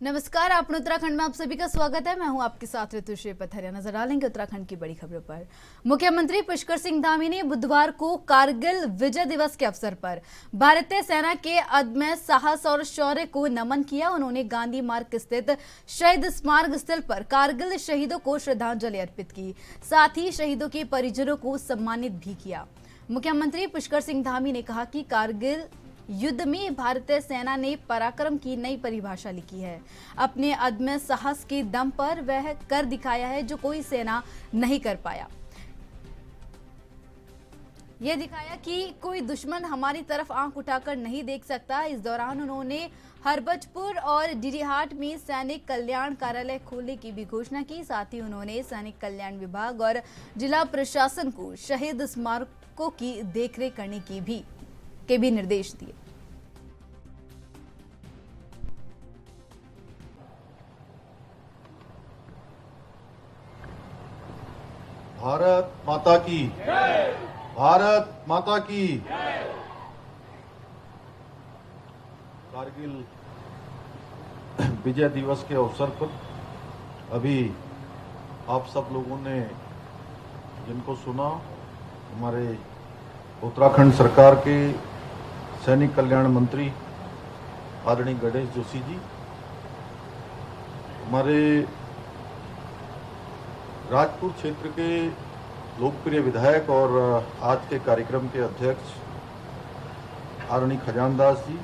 नमस्कार, आपने उत्तराखंड में आप सभी का स्वागत है। मैं हूं आपके साथ ऋतुश्री पथरिया। नजर डालेंगे उत्तराखंड की बड़ी खबरों पर। मुख्यमंत्री पुष्कर सिंह धामी ने बुधवार को कारगिल विजय दिवस के अवसर पर भारतीय सेना के अदम्य साहस और शौर्य को नमन किया। उन्होंने गांधी मार्ग स्थित शहीद स्मारक स्थल पर कारगिल शहीदों को श्रद्धांजलि अर्पित की, साथ ही शहीदों के परिजनों को सम्मानित भी किया। मुख्यमंत्री पुष्कर सिंह धामी ने कहा कि कारगिल युद्ध में भारतीय सेना ने पराक्रम की नई परिभाषा लिखी है। अपने अदम्य साहस के दम पर वह कर दिखाया है जो कोई सेना नहीं कर पाया। यह दिखाया कि कोई दुश्मन हमारी तरफ आंख उठाकर नहीं देख सकता। इस दौरान उन्होंने हरबचपुर और डीडीहाट में सैनिक कल्याण कार्यालय खोलने की भी घोषणा की। साथ ही उन्होंने सैनिक कल्याण विभाग और जिला प्रशासन को शहीद स्मारकों की देखरेख करने के भी निर्देश दिए। भारत माता की जय। भारत माता की जय। कारगिल विजय दिवस के अवसर पर अभी आप सब लोगों ने जिनको सुना, हमारे उत्तराखंड सरकार के सैनिक कल्याण मंत्री आदरणीय गणेश जोशी जी, हमारे राजपुर क्षेत्र के लोकप्रिय विधायक और आज के कार्यक्रम के अध्यक्ष आदरणीय खजानदास जी,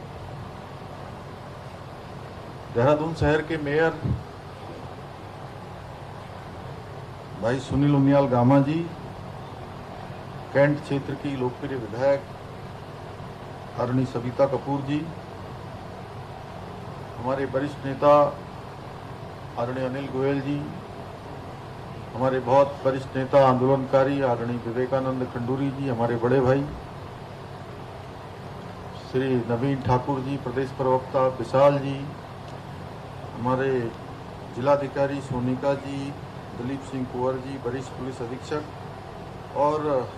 देहरादून शहर के मेयर भाई सुनील उनियाल गामा जी, कैंट क्षेत्र की लोकप्रिय विधायक आदरणीय सविता कपूर जी, हमारे वरिष्ठ नेता आदरणीय अनिल गोयल जी, हमारे बहुत वरिष्ठ नेता आंदोलनकारी आदरणीय विवेकानंद खंडूरी जी, हमारे बड़े भाई श्री नवीन ठाकुर जी, प्रदेश प्रवक्ता विशाल जी, हमारे जिलाधिकारी सोनिका जी, दिलीप सिंह कुंवर जी, वरिष्ठ पुलिस अधीक्षक, और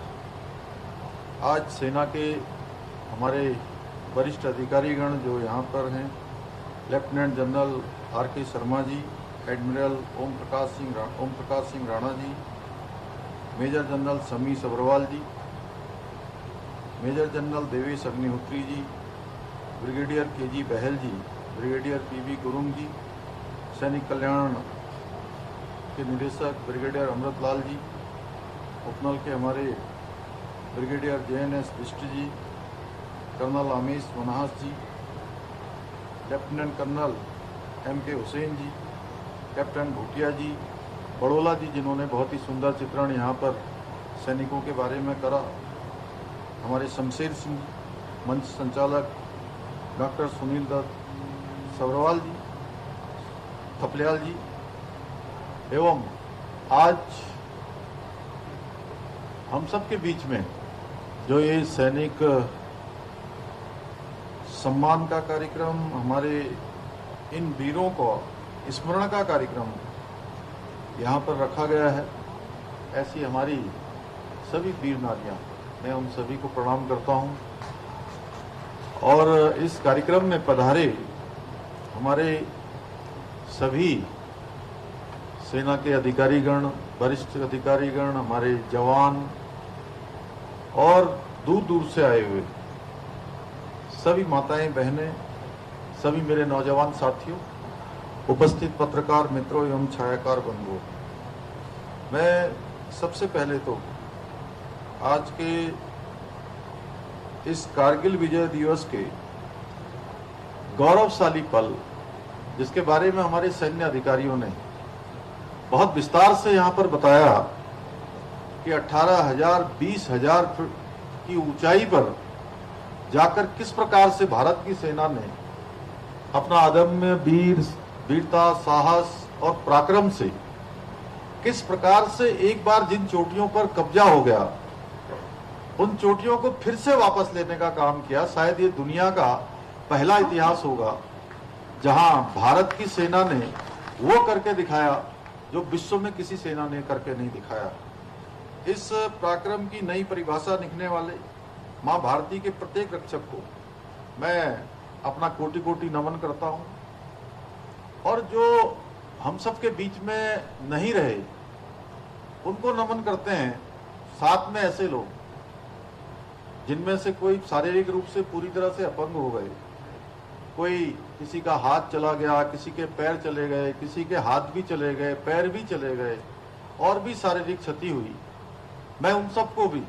आज सेना के हमारे वरिष्ठ अधिकारीगण जो यहाँ पर हैं, lieutenant general R K. Sharma ji, admiral Om Prakash Singh Rana ji, major general समी सब्रवाल जी, major general Devesh Agnihotri ji, brigadier KG. बहल जी, ब्रिगेडियर पी.वी. गुरुंग जी, सैनिक कल्याण के निदेशक ब्रिगेडियर अमृतलाल जी, उपनल के हमारे ब्रिगेडियर जे.एन.एस. बिष्ट जी, कर्नल आमेश मनहास जी, लेफ्टिनेंट कर्नल M.K. हुसैन जी, कैप्टन भूटिया जी, बड़ोला जी, जिन्होंने बहुत ही सुंदर चित्रण यहाँ पर सैनिकों के बारे में करा, हमारे शमशेर सिंह, मंच संचालक डॉक्टर सुनील दत्त सब्रवाल जी, थपलियाल जी, एवं आज हम सब के बीच में जो ये सैनिक सम्मान का कार्यक्रम, हमारे इन वीरों को स्मरण का कार्यक्रम यहाँ पर रखा गया है, ऐसी हमारी सभी वीर नारियां, मैं उन सभी को प्रणाम करता हूँ। और इस कार्यक्रम में पधारे हमारे सभी सेना के अधिकारीगण, वरिष्ठ अधिकारीगण, हमारे जवान और दूर दूर से आए हुए सभी माताएं, बहनें, सभी मेरे नौजवान साथियों, उपस्थित पत्रकार मित्रों एवं छायाकार बंधुओं, मैं सबसे पहले तो आज के इस कारगिल विजय दिवस के गौरवशाली पल, जिसके बारे में हमारे सैन्य अधिकारियों ने बहुत विस्तार से यहाँ पर बताया कि 18,000 20,000 फीट की ऊंचाई पर जाकर किस प्रकार से भारत की सेना ने अपना अदम्य वीरता, साहस और पराक्रम से किस प्रकार से एक बार जिन चोटियों पर कब्जा हो गया, उन चोटियों को फिर से वापस लेने का काम किया। शायद ये दुनिया का पहला इतिहास होगा जहां भारत की सेना ने वो करके दिखाया जो विश्व में किसी सेना ने करके नहीं दिखाया। इस पराक्रम की नई परिभाषा लिखने वाले मां भारती के प्रत्येक रक्षक को मैं अपना कोटि कोटि नमन करता हूं। और जो हम सब के बीच में नहीं रहे उनको नमन करते हैं। साथ में ऐसे लोग जिनमें से कोई शारीरिक रूप से पूरी तरह से अपंग हो गए, कोई किसी का हाथ चला गया, किसी के पैर चले गए, किसी के हाथ भी चले गए, पैर भी चले गए और भी शारीरिक क्षति हुई, मैं उन सबको भी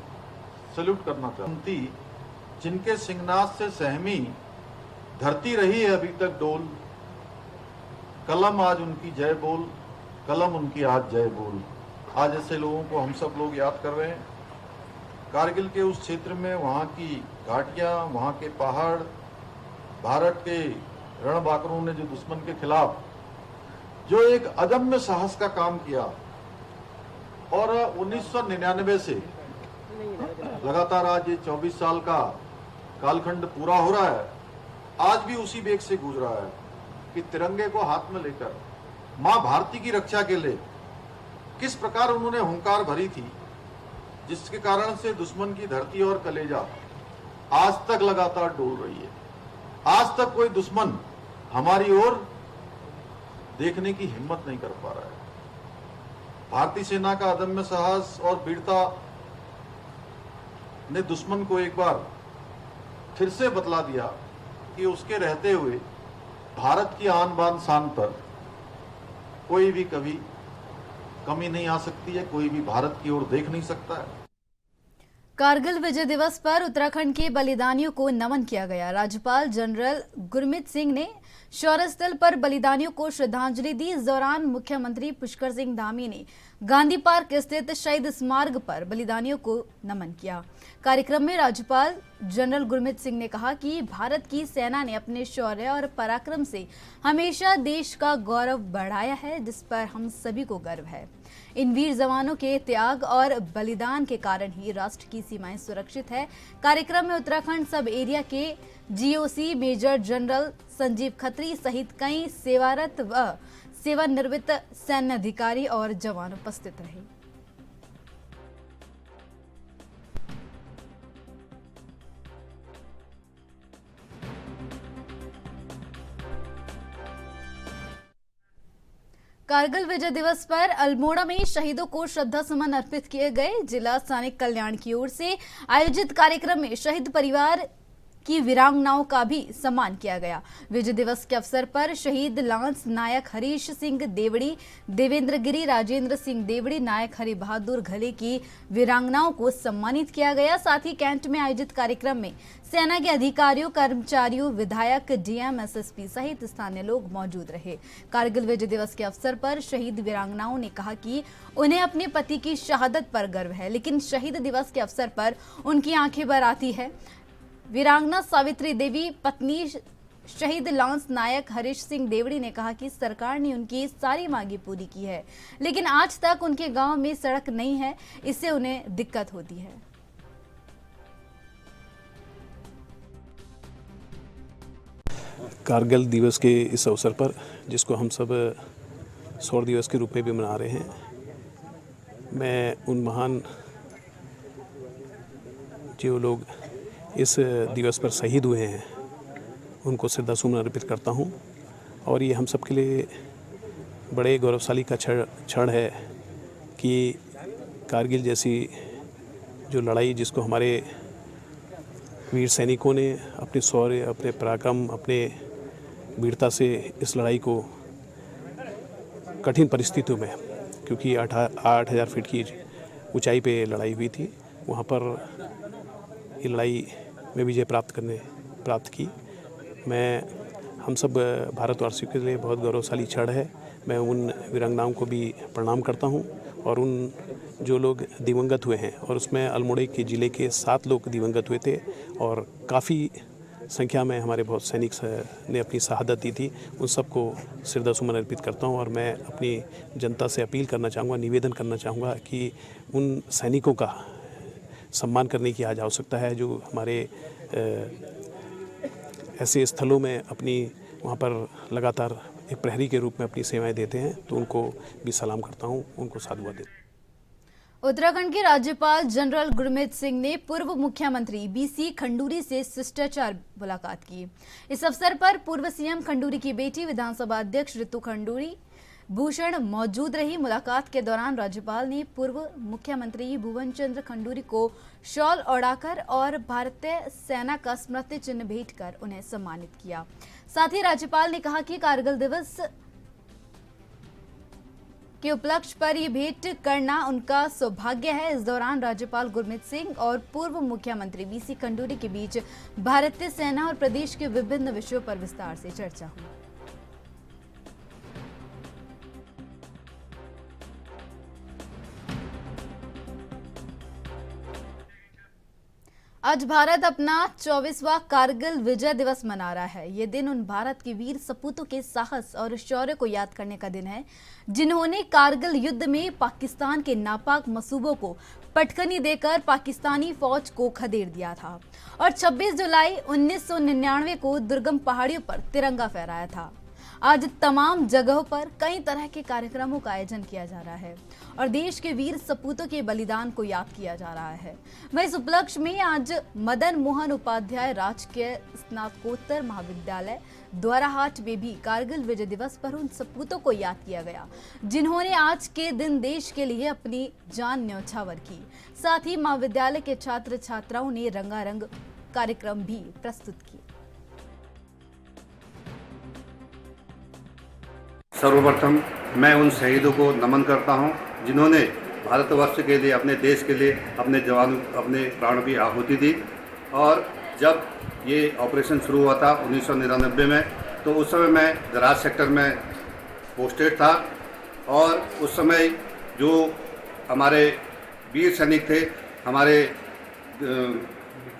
सैल्यूट करना चाहती। जिनके सिंहनाद से सहमी धरती रही है अभी तक डोल, कलम आज उनकी जय बोल, कलम उनकी आज जय बोल। आज ऐसे लोगों को हम सब लोग याद कर रहे हैं। कारगिल के उस क्षेत्र में वहाँ की घाटियाँ, वहाँ के पहाड़, भारत के रणबांकुरों ने जो दुश्मन के खिलाफ जो एक अदम्य साहस का काम किया और 1999 से लगातार आज ये 24 साल का कालखंड पूरा हो रहा है, आज भी उसी वेग से गुजरा है कि तिरंगे को हाथ में लेकर मां भारती की रक्षा के लिए किस प्रकार उन्होंने हुंकार भरी थी, जिसके कारण से दुश्मन की धरती और कलेजा आज तक लगातार डोल रही है। आज तक कोई दुश्मन हमारी ओर देखने की हिम्मत नहीं कर पा रहा है। भारतीय सेना का अदम्य साहस और वीरता ने दुश्मन को एक बार फिर से बतला दिया कि उसके रहते हुए भारत की आन बान शान पर कोई भी कभी कमी नहीं आ सकती है, कोई भी भारत की ओर देख नहीं सकता है। कारगिल विजय दिवस पर उत्तराखंड के बलिदानियों को नमन किया गया। राज्यपाल जनरल गुरमीत सिंह ने शौर्य स्थल पर बलिदानियों को श्रद्धांजलि दी। इस दौरान मुख्यमंत्री पुष्कर सिंह धामी ने गांधी पार्क स्थित शहीद स्मारक पर बलिदानियों को नमन किया। कार्यक्रम में राज्यपाल जनरल गुरमीत सिंह ने कहा कि भारत की सेना ने अपने शौर्य और पराक्रम से हमेशा देश का गौरव बढ़ाया है, जिस पर हम सभी को गर्व है। इन वीर जवानों के त्याग और बलिदान के कारण ही राष्ट्र की सीमाएं सुरक्षित है। कार्यक्रम में उत्तराखंड सब एरिया के GOC major general Sanjeev Khatri सहित कई सेवारत व सेवानिवृत्त सैन्य अधिकारी और जवान उपस्थित रहे। कारगिल विजय दिवस पर अल्मोड़ा में शहीदों को श्रद्धा सुमन अर्पित किए गए। जिला सैनिक कल्याण की ओर से आयोजित कार्यक्रम में शहीद परिवार की वीरांगनाओं का भी सम्मान किया गया। विजय दिवस के अवसर पर शहीद लांस नायक हरीश सिंह देवड़ी, देवेंद्र गिरी, राजेंद्र सिंह देवड़ी, नायक हरि बहादुर घले की वीरांगनाओं को सम्मानित किया गया। साथ ही कैंट में आयोजित कार्यक्रम में सेना के अधिकारियों, कर्मचारियों, विधायक, डीएम, एसएसपी सहित स्थानीय लोग मौजूद रहे। कारगिल विजय दिवस के अवसर पर शहीद वीरांगनाओं ने कहा कि उन्हें अपने पति की शहादत पर गर्व है, लेकिन शहीद दिवस के अवसर पर उनकी आंखें भर आती है। वीरांगना सावित्री देवी पत्नी शहीद लांस नायक हरीश सिंह देवड़ी ने कहा कि सरकार ने उनकी सारी मांगी पूरी की है, लेकिन आज तक उनके गांव में सड़क नहीं है, इससे उन्हें दिक्कत होती है। कारगिल दिवस के इस अवसर पर, जिसको हम सब शौर्य दिवस के रूप में भी मना रहे हैं, मैं उन महान जो लोग इस दिवस पर शहीद हुए हैं उनको श्रद्धासुमन अर्पित करता हूं। और ये हम सब के लिए बड़े गौरवशाली का क्षण है कि कारगिल जैसी जो लड़ाई, जिसको हमारे वीर सैनिकों ने अपने शौर्य, अपने पराक्रम, अपने वीरता से इस लड़ाई को कठिन परिस्थितियों में, क्योंकि 8,000 फीट की ऊंचाई पे लड़ाई हुई थी, वहाँ पर ये लड़ाई में विजय प्राप्त की। हम सब भारतवासियों के लिए बहुत गौरवशाली क्षण है। मैं उन वीरांगनाओं को भी प्रणाम करता हूं और उन जो लोग दिवंगत हुए हैं, और उसमें अल्मोड़ा के ज़िले के 7 लोग दिवंगत हुए थे और काफ़ी संख्या में हमारे बहुत सैनिक ने अपनी शहादत दी थी, उन सबको श्रद्धासुमन अर्पित करता हूं। और मैं अपनी जनता से अपील करना चाहूँगा, निवेदन करना चाहूँगा कि उन सैनिकों का सम्मान करने की आज आवश्यकता है, जो हमारे ऐसे स्थलों में अपनी वहाँ पर लगातार एक प्रहरी के रूप में अपनी सेवाएं देते हैं, तो उनको भी सलाम करता हूँ, उनको साधुवाद देता हूँ। उत्तराखंड के राज्यपाल जनरल गुरमीत सिंह ने पूर्व मुख्यमंत्री बीसी खंडूरी से शिष्टाचार मुलाकात की। इस अवसर पर पूर्व सीएम खंडूरी की बेटी विधानसभा अध्यक्ष ऋतु खंडूरी भूषण मौजूद रही। मुलाकात के दौरान राज्यपाल ने पूर्व मुख्यमंत्री भुवन चंद्र खंडूरी को शॉल ओढ़ाकर और भारतीय सेना का स्मृति चिन्ह भेंट कर उन्हें सम्मानित किया। साथ ही राज्यपाल ने कहा कि कारगिल दिवस के उपलक्ष्य पर यह भेंट करना उनका सौभाग्य है। इस दौरान राज्यपाल गुरमीत सिंह और पूर्व मुख्यमंत्री बीसी खंडूरी के बीच भारतीय सेना और प्रदेश के विभिन्न विषयों पर विस्तार से चर्चा हुई। आज भारत अपना 24वां कारगिल विजय दिवस मना रहा है। ये दिन उन भारत के वीर सपूतों के साहस और शौर्य को याद करने का दिन है, जिन्होंने कारगिल युद्ध में पाकिस्तान के नापाक मंसूबों को पटखनी देकर पाकिस्तानी फौज को खदेड़ दिया था और 26 जुलाई 1999 को दुर्गम पहाड़ियों पर तिरंगा फहराया था। आज तमाम जगहों पर कई तरह के कार्यक्रमों का आयोजन किया जा रहा है और देश के वीर सपूतों के बलिदान को याद किया जा रहा है। वह इस उपलक्ष्य में आज मदन मोहन उपाध्याय राजकीय स्नातकोत्तर महाविद्यालय द्वाराहाट में भी कारगिल विजय दिवस पर उन सपूतों को याद किया गया, जिन्होंने आज के दिन देश के लिए अपनी जान न्यौछावर की। साथ ही महाविद्यालय के छात्र छात्राओं ने रंगारंग कार्यक्रम भी प्रस्तुत किए। सर्वप्रथम मैं उन शहीदों को नमन करता हूं, जिन्होंने भारतवर्ष के लिए, अपने देश के लिए अपने जवानों, अपने प्राणों की आहुति दी। और जब ये ऑपरेशन शुरू हुआ था 1999 में, तो उस समय मैं द्रास सेक्टर में पोस्टेड था और उस समय जो हमारे वीर सैनिक थे,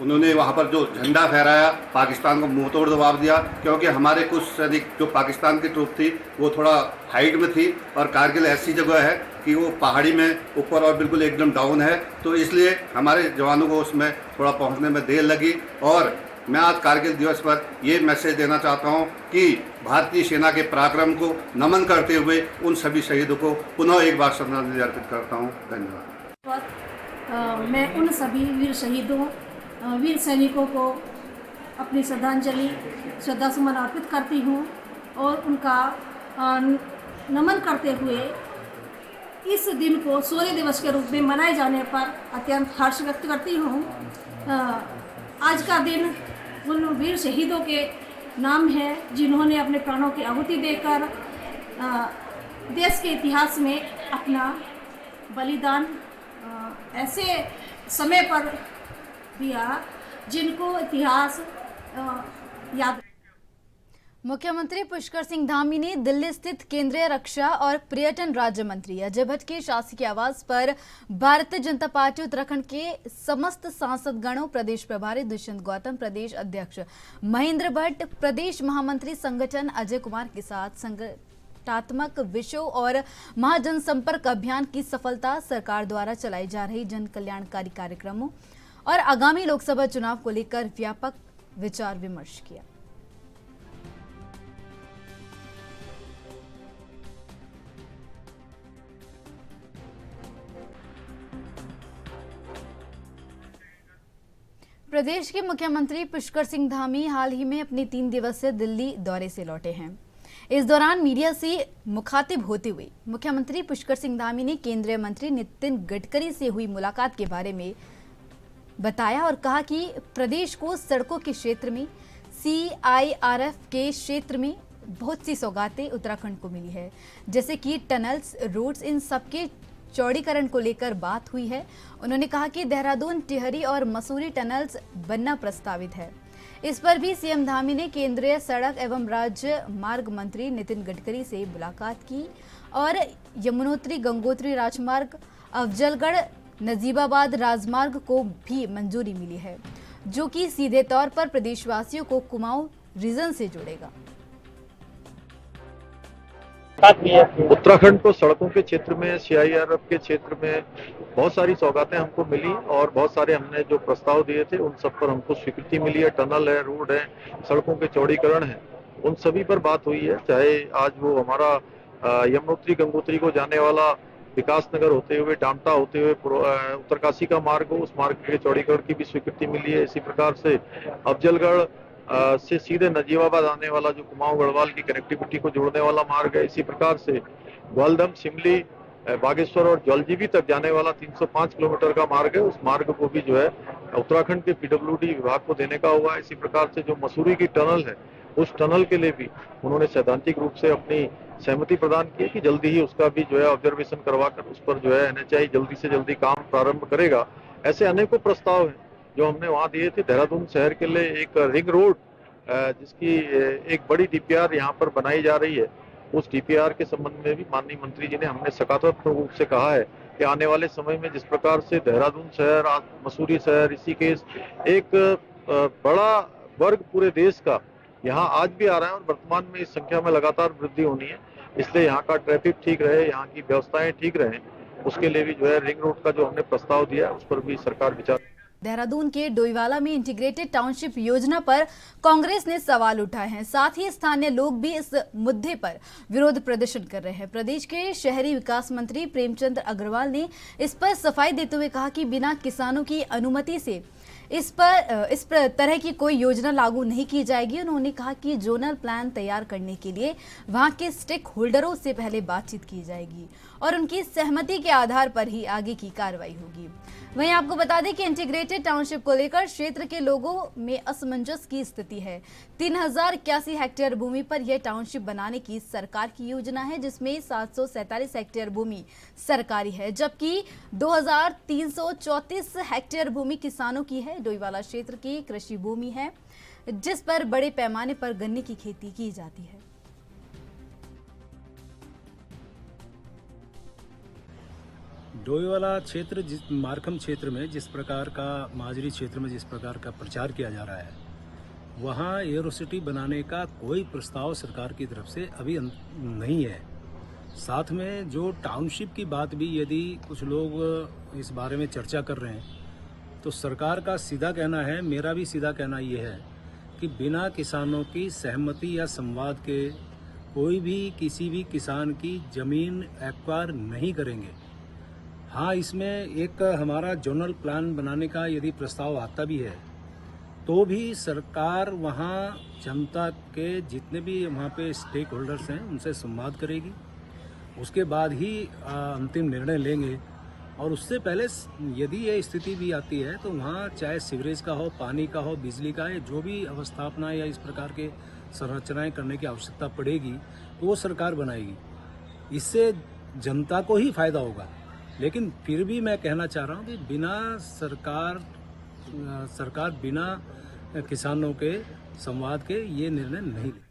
उन्होंने वहाँ पर जो झंडा फहराया, पाकिस्तान को मुंहतोड़ जवाब दिया, क्योंकि हमारे कुछ सैनिक जो पाकिस्तान की ट्रूप थी वो थोड़ा हाइट में थी और कारगिल ऐसी जगह है कि वो पहाड़ी में ऊपर और बिल्कुल एकदम डाउन है, तो इसलिए हमारे जवानों को उसमें थोड़ा पहुंचने में देर लगी। और मैं आज कारगिल दिवस पर ये मैसेज देना चाहता हूं कि भारतीय सेना के पराक्रम को नमन करते हुए उन सभी शहीदों को पुनः एक बार श्रद्धांजलि अर्पित करता हूँ। धन्यवाद। मैं उन सभी वीर शहीदों, वीर सैनिकों को अपनी श्रद्धासुमन अर्पित करती हूँ और उनका नमन करते हुए इस दिन को शौर्य दिवस के रूप में मनाए जाने पर अत्यंत हर्ष व्यक्त करती हूँ। आज का दिन उन वीर शहीदों के नाम है, जिन्होंने अपने प्राणों की आहुति देकर देश के इतिहास में अपना बलिदान ऐसे समय पर दिया जिनको इतिहास याद। मुख्यमंत्री पुष्कर सिंह धामी ने दिल्ली स्थित केंद्रीय रक्षा और पर्यटन राज्य मंत्री अजय भट्ट के शासकीय आवास पर भारतीय जनता पार्टी उत्तराखंड के समस्त सांसदगणों, प्रदेश प्रभारी दुष्यंत गौतम, प्रदेश अध्यक्ष महेंद्र भट्ट, प्रदेश महामंत्री संगठन अजय कुमार के साथ संगठनात्मक विषयों और महाजनसंपर्क अभियान की सफलता, सरकार द्वारा चलाई जा रही जन कल्याणकारी कार्यक्रमों और आगामी लोकसभा चुनाव को लेकर व्यापक विचार विमर्श किया। प्रदेश के मुख्यमंत्री पुष्कर सिंह धामी हाल ही में अपने 3 दिवसीय दिल्ली दौरे से लौटे हैं। इस दौरान मीडिया से मुखातिब होते हुए मुख्यमंत्री पुष्कर सिंह धामी ने केंद्रीय मंत्री नितिन गडकरी से हुई मुलाकात के बारे में बताया और कहा कि प्रदेश को सड़कों के क्षेत्र में, CIRF के क्षेत्र में बहुत सी सौगातें उत्तराखंड को मिली है, जैसे कि टनल्स, रोड्स, इन सबके चौड़ीकरण को लेकर बात हुई है। उन्होंने कहा कि देहरादून, टिहरी और मसूरी टनल्स बनना प्रस्तावित है। इस पर भी सीएम धामी ने केंद्रीय सड़क एवं राज्य मार्ग मंत्री नितिन गडकरी से मुलाकात की और यमुनोत्री गंगोत्री राजमार्ग, अफजलगढ़ नजीबाबाद राजमार्ग को भी मंजूरी मिली है, जो कि सीधे तौर पर प्रदेशवासियों को कुमाऊं रीजन से जोड़ेगा। उत्तराखंड को सड़कों के क्षेत्र में, CIRF के क्षेत्र में बहुत सारी सौगातें हमको मिली और बहुत सारे हमने जो प्रस्ताव दिए थे उन सब पर हमको स्वीकृति मिली है। टनल है, रोड है, सड़कों के चौड़ीकरण है, उन सभी पर बात हुई है। चाहे आज वो हमारा यमुनोत्री गंगोत्री को जाने वाला विकासनगर होते हुए डामटा होते हुए उत्तरकाशी का मार्ग हो, उस मार्ग के चौड़ीकरण की भी स्वीकृति मिली है। इसी प्रकार से अफजलगढ़ से सीधे नजीबाबाद आने वाला जो कुमाऊं गढ़वाल की कनेक्टिविटी को जोड़ने वाला मार्ग है, इसी प्रकार से ग्वालदम, शिमली, बागेश्वर और जलजीबी तक जाने वाला 305 किलोमीटर का मार्ग है, उस मार्ग को भी जो है उत्तराखंड के पीडब्ल्यूडी विभाग को देने का हुआ है। इसी प्रकार से जो मसूरी की टनल है, उस टनल के लिए भी उन्होंने सैद्धांतिक रूप से अपनी सहमति प्रदान की है कि जल्दी ही उसका भी जो है ऑब्जर्वेशन करवाकर उस पर जो है NHAI जल्दी से जल्दी काम प्रारंभ करेगा। ऐसे अनेकों प्रस्ताव हैं जो हमने वहां दिए थे। देहरादून शहर के लिए एक रिंग रोड जिसकी एक बड़ी DPR यहाँ पर बनाई जा रही है, उस DPR के संबंध में भी माननीय मंत्री जी ने हमने सकारात्मक रूप से कहा है कि आने वाले समय में जिस प्रकार से देहरादून शहर, मसूरी शहर, ऋषिकेश एक बड़ा वर्ग पूरे देश का यहाँ आज भी आ रहा है और वर्तमान में इस संख्या में लगातार वृद्धि होनी है, इसलिए यहाँ का ट्रैफिक ठीक रहे, यहाँ की व्यवस्थाएं ठीक रहें, उसके लिए भी जो है रिंग रोड का जो हमने प्रस्ताव दिया है उस पर भी सरकार विचार। देहरादून के डोईवाला में इंटीग्रेटेड टाउनशिप योजना पर कांग्रेस ने सवाल उठाए हैं। साथ ही स्थानीय लोग भी इस मुद्दे पर विरोध प्रदर्शन कर रहे हैं। प्रदेश के शहरी विकास मंत्री प्रेमचंद अग्रवाल ने इस पर सफाई देते हुए कहा कि बिना किसानों की अनुमति से इस तरह की कोई योजना लागू नहीं की जाएगी। उन्होंने कहा कि जोनल प्लान तैयार करने के लिए वहां के स्टेक होल्डरों से पहले बातचीत की जाएगी और उनकी सहमति के आधार पर ही आगे की कार्रवाई होगी। वहीं आपको बता दें कि इंटीग्रेटेड टाउनशिप को लेकर क्षेत्र के लोगों में असमंजस की स्थिति है। 3081 हेक्टेयर भूमि पर यह टाउनशिप बनाने की सरकार की योजना है, जिसमें 747 हेक्टेयर भूमि सरकारी है, जबकि 2334 हेक्टेयर भूमि किसानों की है। डोईवाला क्षेत्र की कृषि भूमि है जिस पर बड़े पैमाने पर गन्ने की खेती की जाती है। डोईवाला क्षेत्र, मारकम क्षेत्र में जिस प्रकार का, माजरी क्षेत्र में जिस प्रकार का प्रचार किया जा रहा है, वहाँ एयरोसिटी बनाने का कोई प्रस्ताव सरकार की तरफ से अभी नहीं है। साथ में जो टाउनशिप की बात भी यदि कुछ लोग इस बारे में चर्चा कर रहे हैं, तो सरकार का सीधा कहना है, मेरा भी सीधा कहना ये है कि बिना किसानों की सहमति या संवाद के कोई भी किसी भी किसान की जमीन एक्वायर नहीं करेंगे। हाँ, इसमें एक हमारा जोनल प्लान बनाने का यदि प्रस्ताव आता भी है तो भी सरकार वहाँ जनता के जितने भी वहाँ पे स्टेक होल्डर्स हैं उनसे संवाद करेगी, उसके बाद ही अंतिम निर्णय लेंगे। और उससे पहले यदि ये स्थिति भी आती है तो वहाँ चाहे सीवरेज का हो, पानी का हो, बिजली का, जो भी अवस्थापना या इस प्रकार के संरचनाएं करने की आवश्यकता पड़ेगी तो वो सरकार बनाएगी। इससे जनता को ही फायदा होगा। लेकिन फिर भी मैं कहना चाह रहा हूँ कि बिना सरकार बिना किसानों के संवाद के ये निर्णय नहीं ले।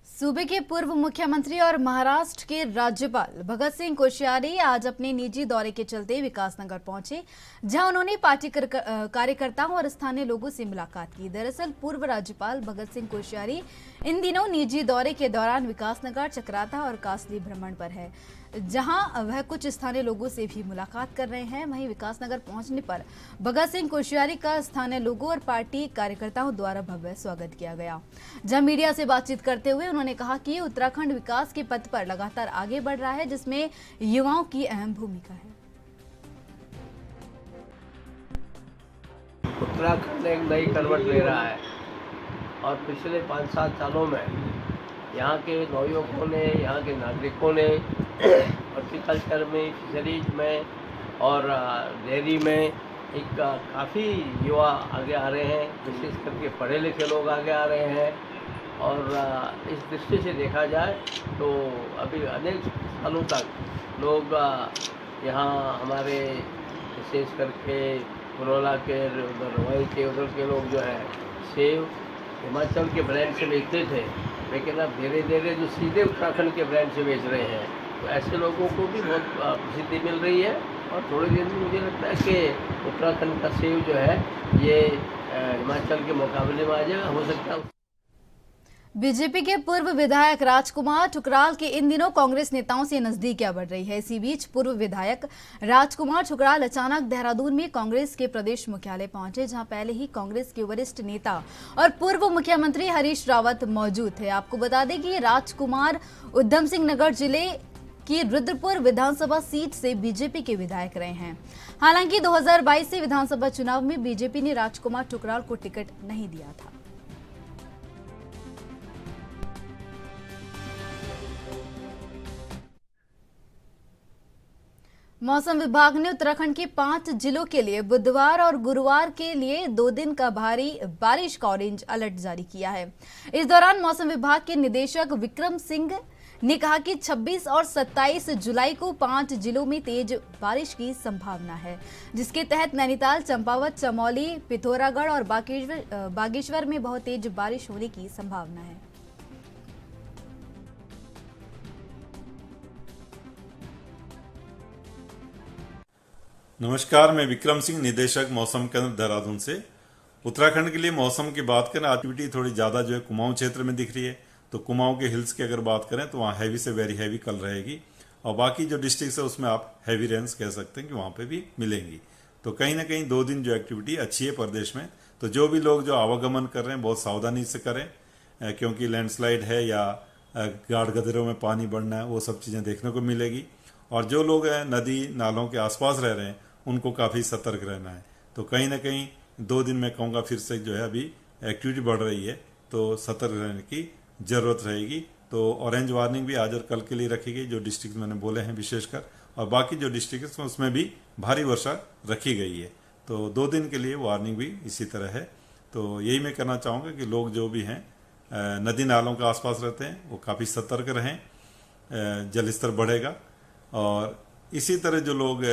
सूबे के पूर्व मुख्यमंत्री और महाराष्ट्र के राज्यपाल भगत सिंह कोश्यारी आज अपने निजी दौरे के चलते विकासनगर पहुंचे, जहां उन्होंने पार्टी कार्यकर्ताओं और स्थानीय लोगों से मुलाकात की। दरअसल पूर्व राज्यपाल भगत सिंह कोश्यारी इन दिनों निजी दौरे के दौरान विकासनगर, चक्राता और कासली भ्रमण पर है, जहां वह कुछ स्थानीय लोगों से भी मुलाकात कर रहे हैं। वहीं विकासनगर पहुंचने पर भगत सिंह कोश्यारी का स्थानीय लोगों और पार्टी कार्यकर्ताओं द्वारा भव्य स्वागत किया गया। जहां मीडिया से बातचीत करते हुए उन्होंने कहा कि उत्तराखंड विकास के पथ पर लगातार आगे बढ़ रहा है, जिसमें युवाओं की अहम भूमिका है। उत्तराखंड एक नई करवट ले रहा है और पिछले 5-7 सालों में यहाँ के नवयुवकों ने, यहाँ के नागरिकों ने हॉर्टिकल्चर में, फिशरीज में और डेयरी में एक काफ़ी युवा आगे आ रहे हैं। विशेष करके पढ़े लिखे लोग आगे आ रहे हैं। और इस दृष्टि से देखा जाए तो अभी अनेक सालों तक लोग यहाँ हमारे विशेष करके पुरोला के उधर, रवाई के उधर के लोग जो है सेब हिमाचल के ब्रांड से बेचते थे, लेकिन अब धीरे धीरे जो सीधे उत्तराखंड के ब्रांड से बेच रहे हैं, तो ऐसे लोगों को भी बहुत प्रसिद्धि मिल रही है। और थोड़ी देर में मुझे लगता है कि उत्तराखंड का सेब जो है ये हिमाचल के मुकाबले में आ जाएगा, हो सकता है। बीजेपी के पूर्व विधायक राजकुमार ठुकराल के इन दिनों कांग्रेस नेताओं से नजदीकियां बढ़ रही है। इसी बीच पूर्व विधायक राजकुमार ठुकराल अचानक देहरादून में कांग्रेस के प्रदेश मुख्यालय पहुंचे, जहां पहले ही कांग्रेस के वरिष्ठ नेता और पूर्व मुख्यमंत्री हरीश रावत मौजूद थे। आपको बता दें कि राजकुमार उधम सिंह नगर जिले की रुद्रपुर विधानसभा सीट से बीजेपी के विधायक रहे हैं। हालांकि 2022 से विधानसभा चुनाव में बीजेपी ने राजकुमार ठुकराल को टिकट नहीं दिया था। मौसम विभाग ने उत्तराखंड के 5 जिलों के लिए बुधवार और गुरुवार के लिए 2 दिन का भारी बारिश का ऑरेंज अलर्ट जारी किया है। इस दौरान मौसम विभाग के निदेशक विक्रम सिंह ने कहा कि 26 और 27 जुलाई को 5 जिलों में तेज बारिश की संभावना है, जिसके तहत नैनीताल, चंपावत, चमोली, पिथौरागढ़ और बागेश्वर में बहुत तेज बारिश होने की संभावना है। नमस्कार, मैं विक्रम सिंह, निदेशक मौसम केंद्र देहरादून से। उत्तराखंड के लिए मौसम की बात करें, एक्टिविटी थोड़ी ज़्यादा जो है कुमाऊं क्षेत्र में दिख रही है। तो कुमाऊं के हिल्स की अगर बात करें तो वहाँ हैवी से वेरी हैवी कल रहेगी, और बाकी जो डिस्ट्रिक्ट है उसमें आप हैवी रेन्स कह सकते हैं कि वहाँ पे भी मिलेंगी। तो कहीं ना कहीं 2 दिन जो एक्टिविटी अच्छी है प्रदेश में। तो जो भी लोग जो आवागमन कर रहे हैं बहुत सावधानी से करें, क्योंकि लैंडस्लाइड है या गाढ़ गदेरों में पानी बढ़ना है, वो सब चीज़ें देखने को मिलेगी। और जो लोग नदी नालों के आसपास रह रहे हैं उनको काफ़ी सतर्क रहना है। तो कहीं ना कहीं 2 दिन में कहूँगा फिर से जो है अभी एक्टिविटी बढ़ रही है, तो सतर्क रहने की ज़रूरत रहेगी। तो ऑरेंज वार्निंग भी आज और कल के लिए रखी गई, जो डिस्ट्रिक्ट मैंने बोले हैं विशेषकर, और बाकी जो डिस्ट्रिक्ट हैं उसमें भी भारी वर्षा रखी गई है। तो 2 दिन के लिए वार्निंग भी इसी तरह है। तो यही मैं कहना चाहूँगा कि लोग जो भी हैं नदी नालों के आसपास रहते हैं वो काफ़ी सतर्क रहें, जल स्तर बढ़ेगा। और इसी तरह जो लोग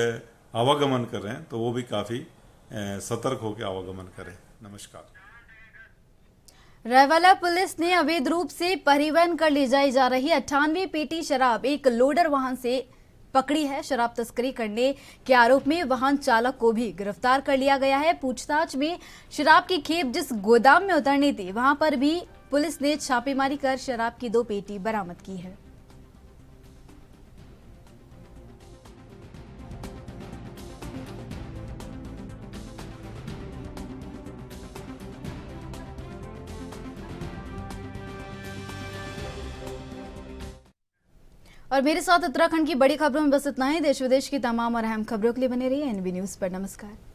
आवागमन कर रहे हैं तो वो भी काफ़ी सतर्क होकर आवागमन करें। नमस्कार। रायवाला पुलिस ने अवैध रूप से परिवहन कर ले जाई जा रही 98 पेटी शराब एक लोडर वाहन से पकड़ी है। शराब तस्करी करने के आरोप में वाहन चालक को भी गिरफ्तार कर लिया गया है। पूछताछ में शराब की खेप जिस गोदाम में उतरनी थी वहां पर भी पुलिस ने छापेमारी कर शराब की 2 पेटी बरामद की है। और मेरे साथ उत्तराखंड की बड़ी खबरों में बस इतना ही। देश विदेश की तमाम और अहम खबरों के लिए बने रहिए एनबी न्यूज पर। नमस्कार।